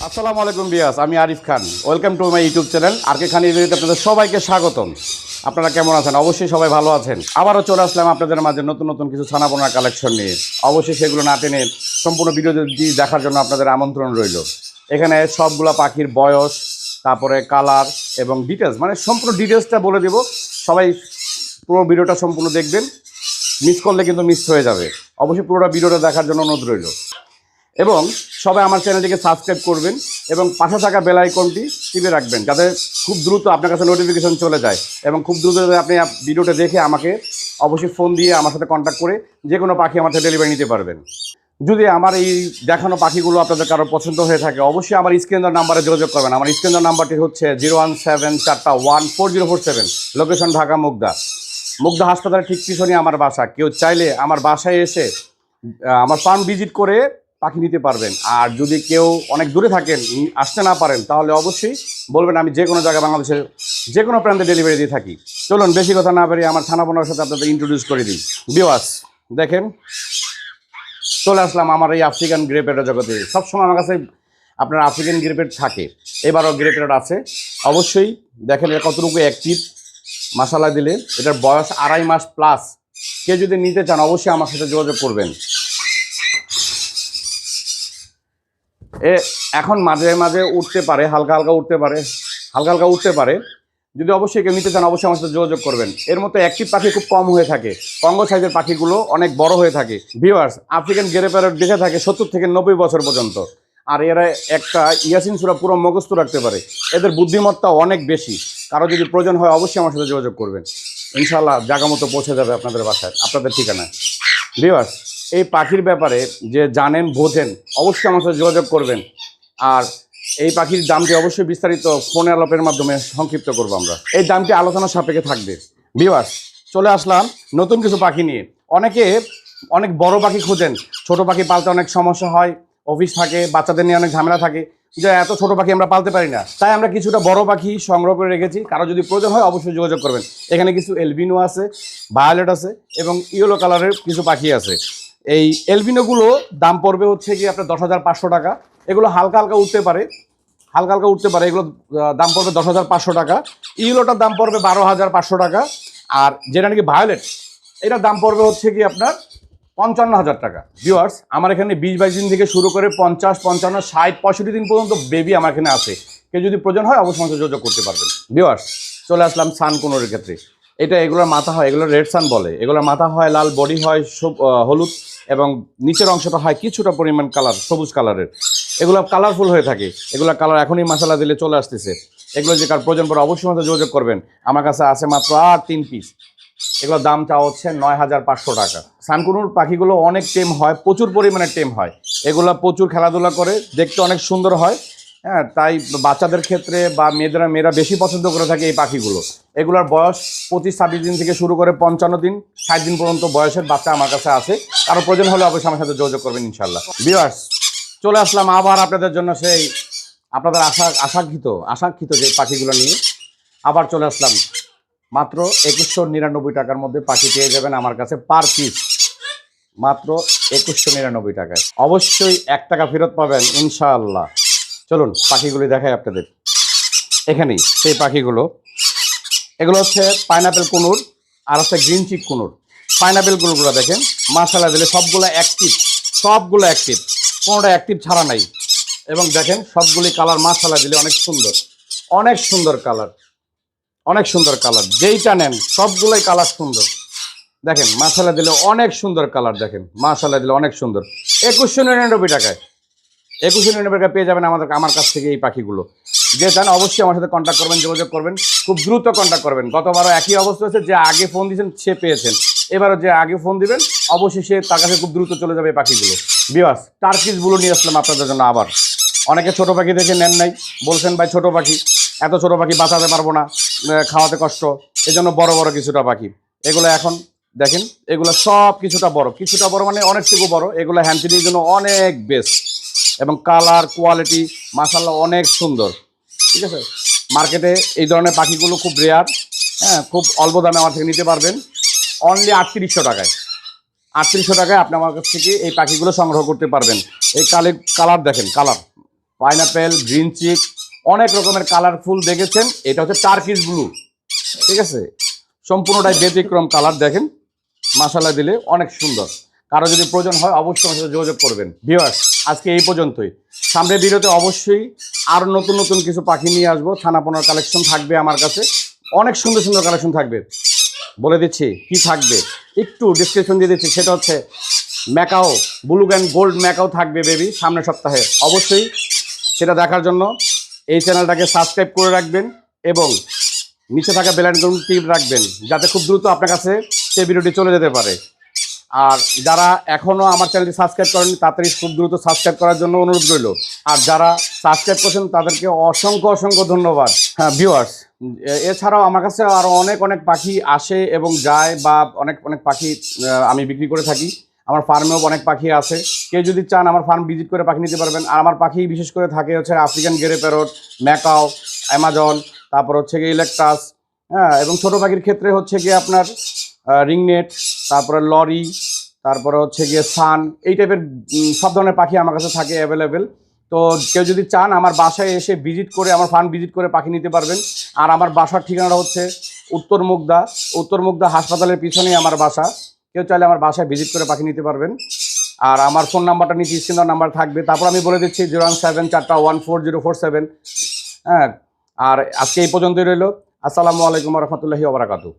আসসালামু আলাইকুম বিয়াস, আমি Arif Khan. Welcome to my YouTube channel R K Khan ইউটিউবে আপনাদের সবাইকে স্বাগতম। আপনারা কেমন আছেন? অবশ্যই সবাই ভালো আছেন। আবারও চলে আসলাম আপনাদের মাঝে নতুন নতুন কিছু ছানাপোনা কালেকশন নিয়ে। অবশ্যই সেগুলো না টেনে সম্পূর্ণ ভিডিওটি দেখার জন্য আপনাদের আমন্ত্রণ রইল। এখানে সবগুলা পাখির বয়স, তারপরে কালার এবং ডিটেলস, মানে সম্পূর্ণ ডিটেলসটা বলে দেব। সবাই পুরো ভিডিওটা সম্পূর্ণ দেখবেন, মিস করলে কিন্তু মিস হয়ে যাবে। অবশ্যই পুরোটা ভিডিওটা দেখার জন্য অনুরোধ রইল এবং সবাই আমার চ্যানেলটিকে সাবস্ক্রাইব করবেন এবং পাশে থাকা বেল আইকনটি টিপে রাখবেন, যাতে খুব দ্রুত আপনার কাছে নোটিফিকেশন চলে যায় এবং খুব দ্রুত আপনি ভিডিওটা দেখে আমাকে অবশ্যই ফোন দিয়ে আমার সাথে কন্ট্যাক্ট করে যে কোনো পাখি আমার সাথে ডেলিভারি নিতে পারবেন। যদি আমার এই দেখানো পাখিগুলো আপনাদের কারো পছন্দ হয়ে থাকে, অবশ্যই আমার স্ক্রিনের নাম্বারে যোগাযোগ করবেন। আমার স্ক্রিনের নাম্বারটি হচ্ছে 017414047, লোকেশন ঢাকা মুগদা হাসপাতালের ঠিক পিছনে আমার বাসা। কেউ চাইলে আমার বাসায় এসে আমার ফার্ম ভিজিট করে পাখি নিতে পারবেন। আর যদি কেউ অনেক দূরে থাকেন, আসতে না পারেন, তাহলে অবশ্যই বলবেন, আমি যে কোনো জায়গায় বাংলাদেশের যে কোনো প্রান্তে ডেলিভারি দিয়ে থাকি। চলুন বেশি কথা না বেরিয়ে আমার ছানাপোনার সাথে আপনাদের ইন্ট্রোডিউস করে দিই। ভিউয়ার্স দেখেন, চলে আসলাম আমার এই আফ্রিকান গ্রে প্যারেট জগতে। সবসময় আমার কাছে আপনার আফ্রিকান গ্রে প্যারেট থাকে, এবারও গ্রে প্যারেট আছে। অবশ্যই দেখেন এটা কতটুকু অ্যাক্টিভ, মাশাআল্লাহ দিলে। এটার বয়স 2.5 মাস প্লাস। কেউ যদি নিতে চান অবশ্যই আমার সাথে যোগাযোগ করবেন। এখন মাঝে মাঝে উঠতে পারে, হালকা হালকা উঠতে পারে। যদি অবশ্যই কেউ নিতে চান অবশ্যই আমার সাথে যোগাযোগ করবেন। এর মতো অ্যাক্টিভ পাখি খুব কম হয়ে থাকে, কঙ্গো সাইজের পাখিগুলো অনেক বড় হয়ে থাকে। ভিউয়ার্স, আফ্রিকান গ্রে প্যারট দেখে থাকে 70 থেকে 90 বছর পর্যন্ত। আর এরা একটা ইয়াসিন সূরা পুরো মুখস্থ রাখতে পারে। এদের বুদ্ধিমত্তা অনেক বেশি। কারো যদি প্রয়োজন হয় অবশ্যই আমার সাথে যোগাযোগ করবেন, ইনশাআল্লাহ জায়গা মতো পৌঁছে যাবে আপনাদের বাসায়, আপনাদের ঠিকানায়। ভিউয়ার্স, এই পাখির ব্যাপারে যে জানেন বোঝেন অবশ্যই আমার সাথে যোগাযোগ করবেন। আর এই পাখির দামটি অবশ্যই বিস্তারিত ফোনে আলাপের মাধ্যমে সংক্ষিপ্ত করবো আমরা। এই দামটি আলোচনার সাপেক্ষে থাকবে। ভিউয়ার্স, চলে আসলাম নতুন কিছু পাখি নিয়ে। অনেকে অনেক বড় পাখি খোঁজেন, ছোট পাখি পালতে অনেক সমস্যা হয়, অফিস থাকে, বাচ্চাদের নিয়ে অনেক ঝামেলা থাকে, যে এত ছোট পাখি আমরা পালতে পারি না। তাই আমরা কিছুটা বড় পাখি সংগ্রহ করে রেখেছি। কারো যদি প্রয়োজন হয় অবশ্যই যোগাযোগ করবেন। এখানে কিছু এলবিনো আছে, ভায়োলেট আছে এবং ইয়েলো কালারের কিছু পাখি আছে। এই এলবিনোগুলো দাম পড়বে হচ্ছে কি আপনার 10,500 টাকা। এগুলো হালকা হালকা উঠতে পারে, এগুলো দাম পড়বে 10,500 টাকা। ইয়েলোটার দাম পড়বে 12,500 টাকা। আর যেটা নাকি ভায়োলেট, এটার দাম পড়বে হচ্ছে কি আপনার 55,000 টাকা। ভিউয়ার্স, আমার এখানে 20-22 দিন থেকে শুরু করে 50, 55, 60, 65 দিন পর্যন্ত বেবি আমার এখানে আছে। কেউ যদি প্রয়োজন হয় অবশ্যই আমাকে যোগাযোগ করতে পারবেন। ভিউয়ার্স, চলে আসলাম সানকুনোর ক্ষেত্রে। এগুলোর মাথা হয়, এগুলো রেড সান বলে। এগুলোর মাথা হয় লাল, বডি হয় হলুদ এবং নিচের অংশটা হয় কিছুটা পরিমাণ কালার, সবুজ কালারের। এগুলো কালারফুল হয়ে থাকে। এগুলো কালার এখনই মশলা দিলে চলে আসতেছে। এগুলো যে কার প্রয়োজন পড়ে অবশ্যই আমাদের যোগাযোগ করবেন। আমার কাছে আছে মাত্র 3 পিস। এগুলোর দাম চাওয়া হচ্ছে 9,500 টাকা। সানকুনুর পাখিগুলো অনেক টেম হয়, প্রচুর পরিমাণে টেম হয়। এগুলো প্রচুর খেলাধুলা করে, দেখতে অনেক সুন্দর হয়। হ্যাঁ, তাই বাচ্চাদের ক্ষেত্রে বা মেয়েরা বেশি পছন্দ করে থাকে এই পাখিগুলো। এগুলোর বয়স 25-26 দিন থেকে শুরু করে 55 দিন, 60 দিন পর্যন্ত বয়সের বাচ্চা আমার কাছে আছে। কারো প্রয়োজন হলে অবশ্যই আমার সাথে যোগাযোগ করবেন ইনশাল্লাহ। ভিউয়ার্স, চলে আসলাম আবার আপনাদের জন্য সেই আপনাদের আশাকৃত যে পাখিগুলো নিয়ে আবার চলে আসলাম। মাত্র 2199 টাকার মধ্যে পাখি পেয়ে যাবেন আমার কাছে পার পিস, মাত্র 2199 টাকায়। অবশ্যই 1 টাকা ফেরত পাবেন ইনশাআল্লাহ। চলুন পাখিগুলি দেখাই আপনাদের। এখানেই সেই পাখিগুলো, এগুলো হচ্ছে পাইনাপেল কুনুর আর হচ্ছে গ্রিন চিক কুনুর। পাইনাপেল কুনুরগুলো দেখেন, মাশাআল্লাহ দিলে সবগুলো অ্যাক্টিভ, কোনোটা অ্যাক্টিভ ছাড়া নাই। এবং দেখেন সবগুলি কালার মাশাআল্লাহ দিলে অনেক সুন্দর কালার, যেইটা নেন সবগুলোই কালার সুন্দর। দেখেন মাশাআল্লাহ দিলে অনেক সুন্দর কালার, দেখেন মাশাআল্লাহ দিলে অনেক সুন্দর। 2199 টাকায় পেয়ে যাবেন আমার কাছ থেকে এই পাখিগুলো। যে চান অবশ্যই আমার সাথে কন্ট্যাক্ট করবেন, যোগাযোগ করবেন, খুব দ্রুত কন্ট্যাক্ট করবেন। গতবারও একই অবস্থা হয়েছে, যে আগে ফোন দিয়েছেন সে পেয়েছেন। এবারও যে আগে ফোন দিবেন অবশ্যই সে তার কাছে খুব দ্রুত চলে যাবে এই পাখিগুলো। ভিউয়ার্স, টার্কিশগুলো নিয়ে আসলাম আপনাদের জন্য আবার। অনেকে ছোট পাখি দেখে নেন নাই, বলছেন ভাই এত ছোট পাখি বাঁচাতে পারবো না, খাওয়াতে কষ্ট, এজন্য বড় কিছুটা পাখি। এগুলো এখন দেখেন, এগুলো সব কিছুটা বড় মানে অনেকটুকু বড়। এগুলো হ্যান্ড ফিডিংয়ের জন্য অনেক বেস্ট এবং কালার কোয়ালিটি মাশাআল্লাহ অনেক সুন্দর। ঠিক আছে, মার্কেটে এই ধরনের পাখিগুলো খুব রেয়ার। হ্যাঁ, খুব অল্প দামে আমার থেকে নিতে পারবেন, অনলি 3800 টাকায়। 3800 টাকায় আপনি আমার কাছ থেকে এই পাখিগুলো সংগ্রহ করতে পারবেন। এই কালার দেখেন, কালার পাইনাপেল, গ্রিন চিক, অনেক রকমের কালারফুল দেখেছেন। এটা হচ্ছে টার্কিশ ব্লু, ঠিক আছে, সম্পূর্ণটাই ব্যতিক্রম কালার। দেখেন মাশাআল্লাহ দিলে অনেক সুন্দর। কারো যদি প্রয়োজন হয় অবশ্যই আমার সাথে যোগাযোগ করবেন। ভিউয়ার্স, আজকে এই পর্যন্তই। সামনের ভিডিওতে অবশ্যই আরও নতুন নতুন কিছু পাখি নিয়ে আসবো। থানাপোনার কালেকশন থাকবে আমার কাছে, অনেক সুন্দর সুন্দর কালেকশন থাকবে। বলে দিচ্ছি কি থাকবে, একটু ডিসক্রিপশন দিয়ে দিচ্ছি। সেটা হচ্ছে macaw, blue and gold macaw থাকবে বেবি সামনের সপ্তাহে। অবশ্যই সেটা দেখার জন্য এই চ্যানেলটাকে সাবস্ক্রাইব করে রাখবেন এবং নিচে থাকা বেল আইকন টিপ রাখবেন, যাতে খুব দ্রুত আপনার কাছে সেই ভিডিওটি চলে যেতে পারে। আর যারা এখনও আমার চ্যানেলটি সাবস্ক্রাইব করেন, তাড়াতাড়ি খুব দ্রুত সাবস্ক্রাইব করার জন্য অনুরোধ রইল। আর যারা সাবস্ক্রাইব করছেন তাদেরকে অসংখ্য অসংখ্য ধন্যবাদ। হ্যাঁ ভিউয়ার্স, এছাড়াও আমার কাছে আরও অনেক অনেক পাখি আসে এবং যায়, বা অনেক অনেক পাখি আমি বিক্রি করে থাকি। আমার ফার্মেও অনেক পাখি আছে। কেউ যদি চান আমার ফার্ম ভিজিট করে পাখি নিতে পারবেন। আর আমার পাখি বিশেষ করে থাকে হচ্ছে African grey parrot, macaw, Amazon, তারপর হচ্ছে গিয়ে ইলেকট্রাস, হ্যাঁ, এবং ছোটো পাখির ক্ষেত্রে হচ্ছে গিয়ে আপনার রিংনেট, তারপরে লরি, তারপরে হচ্ছে গিয়ে সান, এই টাইপের সব ধরনের পাখি আমার কাছে থাকে অ্যাভেলেবেল। তো কেউ যদি চান আমার বাসায় এসে ভিজিট করে, আমার ফার্ম ভিজিট করে পাখি নিতে পারবেন। আর আমার বাসার ঠিকানাটা হচ্ছে উত্তর মুগদা হাসপাতালের পিছনেই আমার বাসা। কেউ চাইলে আমার বাসায় ভিজিট করে পাখি নিতে পারবেন। আর আমার ফোন নাম্বারটা নিচে স্ক্রিন নাম্বার থাকবে। তারপর আমি বলে দিচ্ছি 017 414 047। হ্যাঁ, আর আজকে এই পর্যন্তই রইল। আসসালামু আলাইকুম রহমতুল্লাহি ওয়া বারাকাতুহু।